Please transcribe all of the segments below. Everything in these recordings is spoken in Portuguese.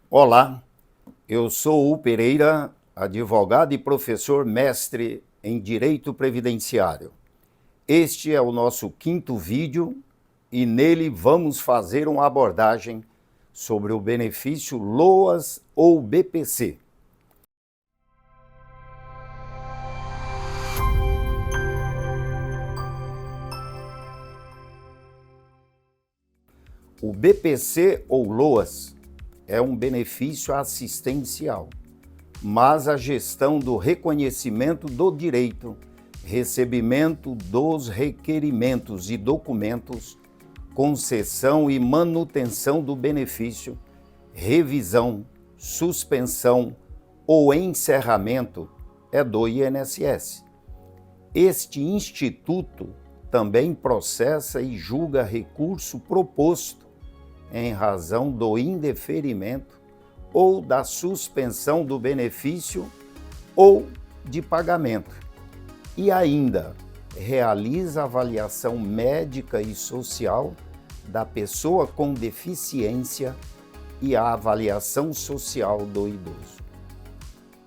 Olá, eu sou o Pereira, advogado e professor mestre em Direito Previdenciário. Este é o nosso quinto vídeo e nele vamos fazer uma abordagem sobre o benefício LOAS ou BPC. O BPC ou LOAS é um benefício assistencial, mas a gestão do reconhecimento do direito, recebimento dos requerimentos e documentos, concessão e manutenção do benefício, revisão, suspensão ou encerramento é do INSS. Este instituto também processa e julga recurso proposto em razão do indeferimento ou da suspensão do benefício ou de pagamento. E ainda realiza avaliação médica e social da pessoa com deficiência e a avaliação social do idoso.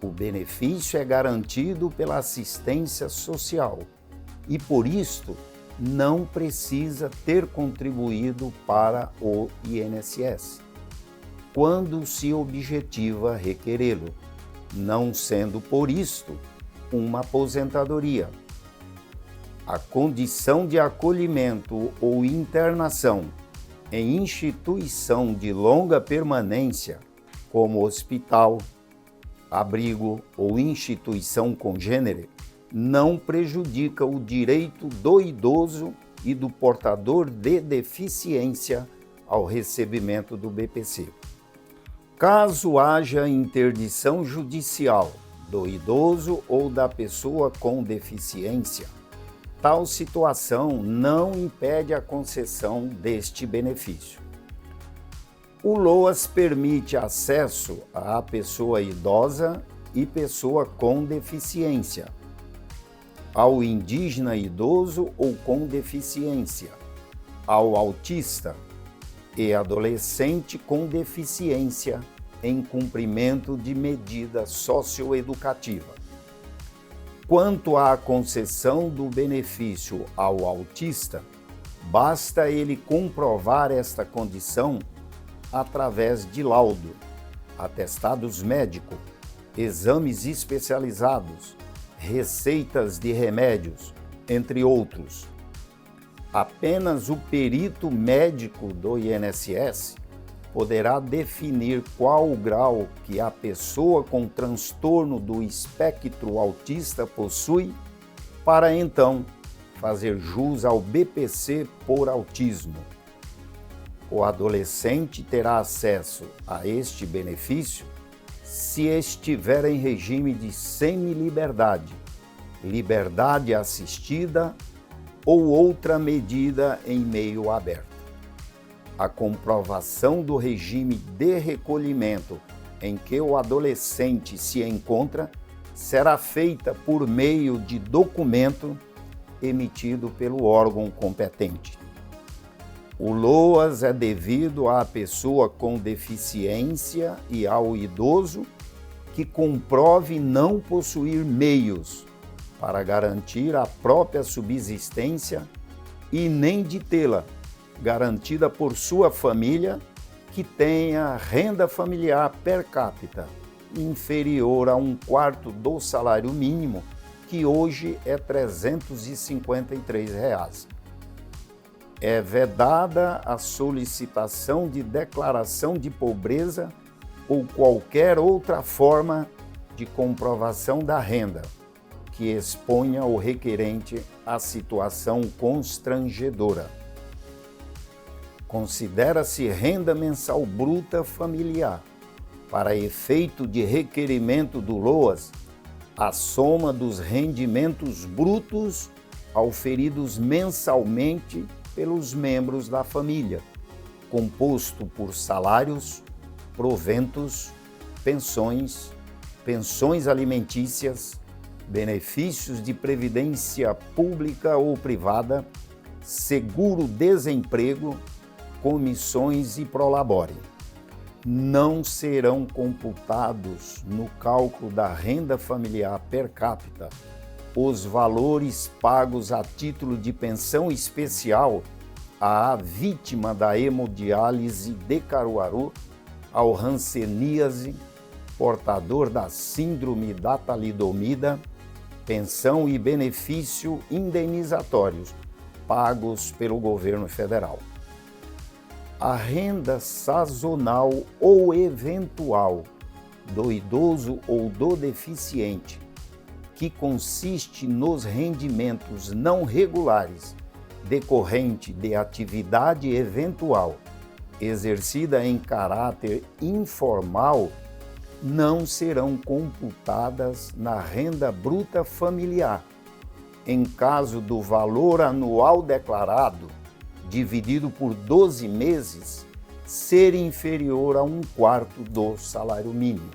O benefício é garantido pela assistência social e, por isto, não precisa ter contribuído para o INSS, quando se objetiva requerê-lo, não sendo por isto uma aposentadoria. A condição de acolhimento ou internação em instituição de longa permanência, como hospital, abrigo ou instituição congênere, não prejudica o direito do idoso e do portador de deficiência ao recebimento do BPC. Caso haja interdição judicial do idoso ou da pessoa com deficiência, tal situação não impede a concessão deste benefício. O LOAS permite acesso à pessoa idosa e pessoa com deficiência, ao indígena idoso ou com deficiência, ao autista e adolescente com deficiência em cumprimento de medida socioeducativa. Quanto à concessão do benefício ao autista, basta ele comprovar esta condição através de laudo, atestados médicos, exames especializados, receitas de remédios, entre outros. Apenas o perito médico do INSS poderá definir qual o grau que a pessoa com transtorno do espectro autista possui, para então fazer jus ao BPC por autismo. O adolescente terá acesso a este benefício se estiver em regime de semiliberdade, liberdade assistida ou outra medida em meio aberto. A comprovação do regime de recolhimento em que o adolescente se encontra será feita por meio de documento emitido pelo órgão competente. O LOAS é devido à pessoa com deficiência e ao idoso que comprove não possuir meios para garantir a própria subsistência e nem de tê-la garantida por sua família que tenha renda familiar per capita inferior a 1/4 do salário mínimo, que hoje é R$ 353. É vedada a solicitação de declaração de pobreza ou qualquer outra forma de comprovação da renda que exponha o requerente à situação constrangedora. Considera-se renda mensal bruta familiar, para efeito de requerimento do LOAS, a soma dos rendimentos brutos auferidos mensalmente pelos membros da família, composto por salários, proventos, pensões, pensões alimentícias, benefícios de previdência pública ou privada, seguro-desemprego, comissões e prolabore. não serão computados no cálculo da renda familiar per capita os valores pagos a título de pensão especial à vítima da hemodiálise de Caruaru, ao hanseníase, portador da síndrome da talidomida, pensão e benefício indenizatórios pagos pelo governo federal. A renda sazonal ou eventual do idoso ou do deficiente, que consiste nos rendimentos não regulares decorrente de atividade eventual exercida em caráter informal, não serão computadas na renda bruta familiar, em caso do valor anual declarado, dividido por 12 meses, ser inferior a 1/4 do salário mínimo.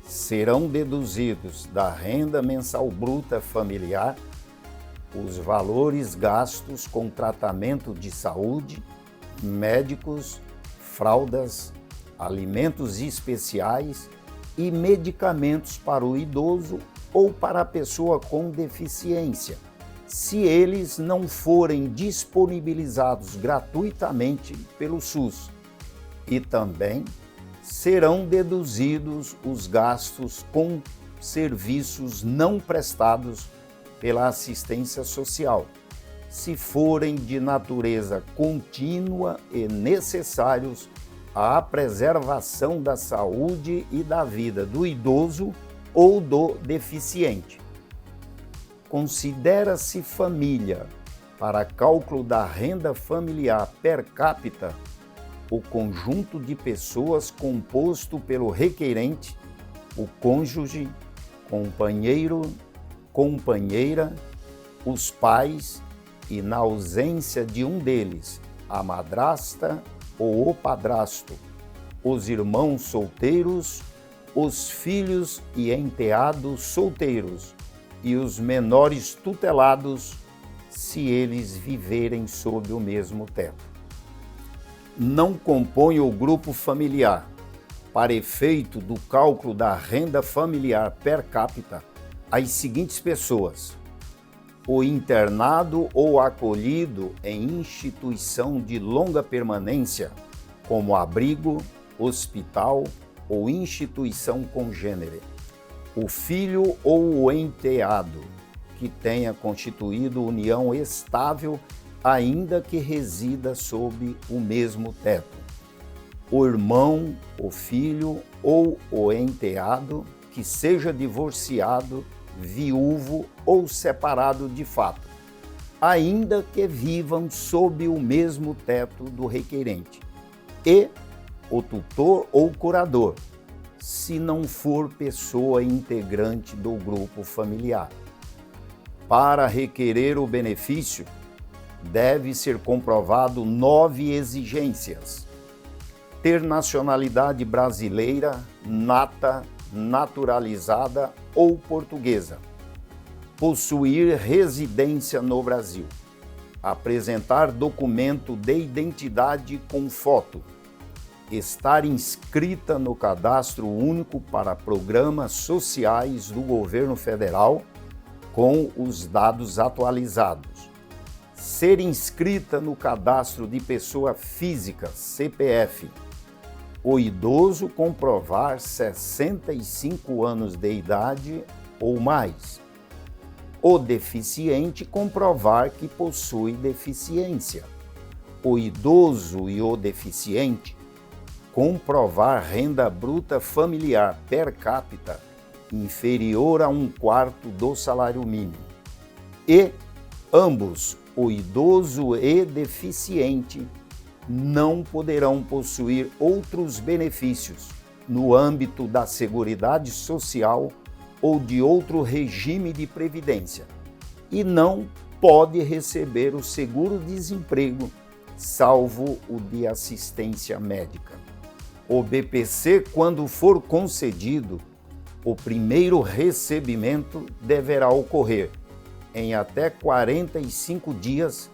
Serão deduzidos da renda mensal bruta familiar os valores gastos com tratamento de saúde, médicos, fraldas, alimentos especiais e medicamentos para o idoso ou para a pessoa com deficiência, se eles não forem disponibilizados gratuitamente pelo SUS. E também serão deduzidos os gastos com serviços não prestados pela assistência social, se forem de natureza contínua e necessários à preservação da saúde e da vida do idoso ou do deficiente. Considera-se família, para cálculo da renda familiar per capita, o conjunto de pessoas composto pelo requerente, o cônjuge, companheiro, companheira, os pais e, na ausência de um deles, a madrasta ou o padrasto, os irmãos solteiros, os filhos e enteados solteiros e os menores tutelados, se eles viverem sob o mesmo teto. Não compõe o grupo familiar, para efeito do cálculo da renda familiar per capita, as seguintes pessoas: o internado ou acolhido em instituição de longa permanência, como abrigo, hospital ou instituição congênere, o filho ou o enteado que tenha constituído união estável, ainda que resida sob o mesmo teto, o irmão, o filho ou o enteado que seja divorciado, viúvo ou separado de fato, ainda que vivam sob o mesmo teto do requerente, e o tutor ou curador, se não for pessoa integrante do grupo familiar. Para requerer o benefício, deve ser comprovado 9 exigências: ter nacionalidade brasileira, nata, naturalizada ou portuguesa, possuir residência no Brasil, apresentar documento de identidade com foto, estar inscrita no Cadastro Único para Programas Sociais do Governo Federal com os dados atualizados, ser inscrita no Cadastro de Pessoa Física, CPF, o idoso comprovar 65 anos de idade ou mais, o deficiente comprovar que possui deficiência, o idoso e o deficiente comprovar renda bruta familiar per capita inferior a 1/4 do salário mínimo, e ambos, o idoso e deficiente, não poderão possuir outros benefícios no âmbito da Seguridade Social ou de outro regime de previdência, e não pode receber o seguro-desemprego, salvo o de assistência médica. O BPC, quando for concedido, o primeiro recebimento deverá ocorrer em até 45 dias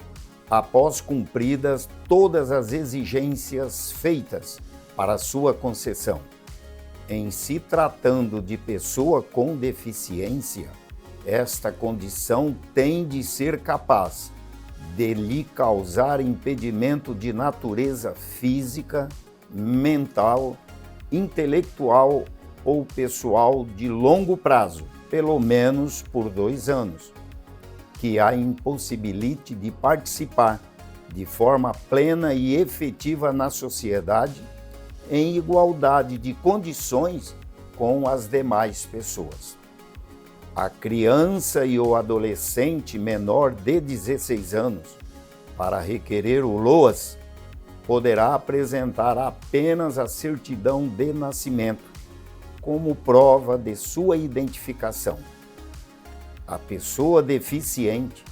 após cumpridas todas as exigências feitas para sua concessão. Em se tratando de pessoa com deficiência, esta condição tem de ser capaz de lhe causar impedimento de natureza física, mental, intelectual ou pessoal de longo prazo, pelo menos por 2 anos, que a impossibilite de participar de forma plena e efetiva na sociedade, em igualdade de condições com as demais pessoas. A criança e o adolescente menor de 16 anos, para requerer o LOAS, poderá apresentar apenas a certidão de nascimento como prova de sua identificação. A pessoa deficiente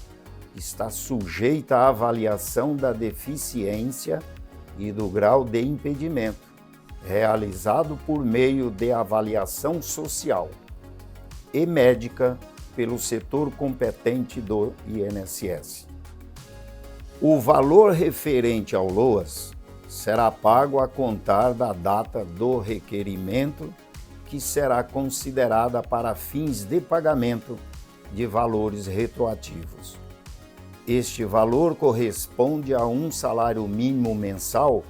está sujeita à avaliação da deficiência e do grau de impedimento, realizado por meio de avaliação social e médica pelo setor competente do INSS. O valor referente ao LOAS será pago a contar da data do requerimento, que será considerada para fins de pagamento de valores retroativos. Este valor corresponde a um salário mínimo mensal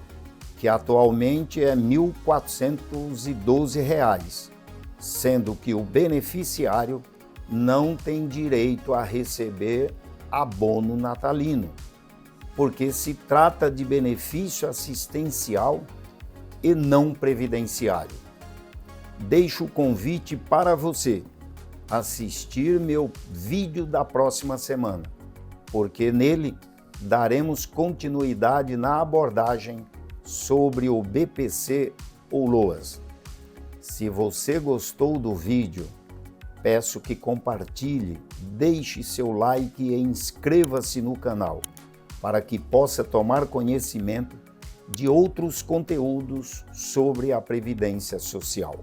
que atualmente é R$ 1.412, sendo que o beneficiário não tem direito a receber abono natalino, porque se trata de benefício assistencial e não previdenciário. Deixo o convite para você assistir meu vídeo da próxima semana, porque nele daremos continuidade na abordagem sobre o BPC ou LOAS. Se você gostou do vídeo, peço que compartilhe, deixe seu like e inscreva-se no canal, para que possa tomar conhecimento de outros conteúdos sobre a Previdência Social.